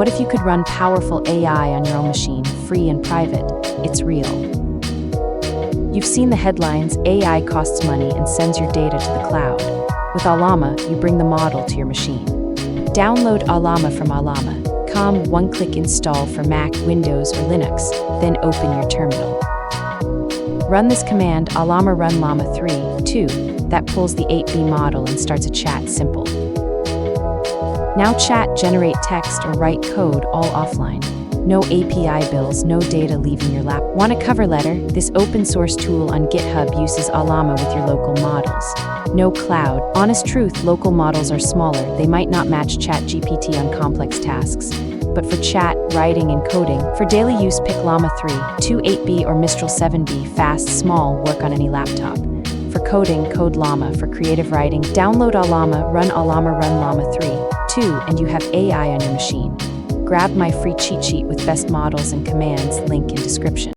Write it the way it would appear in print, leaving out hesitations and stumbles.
What if you could run powerful AI on your own machine, free and private? It's real. You've seen the headlines, AI costs money and sends your data to the cloud. With Ollama, you bring the model to your machine. Download Ollama from Ollama.com, one-click install for Mac, Windows, or Linux, then open your terminal. Run this command, Ollama run llama 3, 2, that pulls the 8B model and starts a chat simple. Now chat, generate text, or write code all offline. No API bills, no data leaving your lap. Want a cover letter? This open source tool on GitHub uses Ollama with your local models. No cloud. Honest truth, local models are smaller. They might not match ChatGPT on complex tasks. But for chat, writing, and coding, for daily use, pick Llama 3, 2, 8B, or Mistral 7B. Fast, small, work on any laptop. For coding, code Llama. For creative writing, download Ollama, run Ollama run llama 3, 2, and you have AI on your machine. Grab my free cheat sheet with best models and commands, link in description.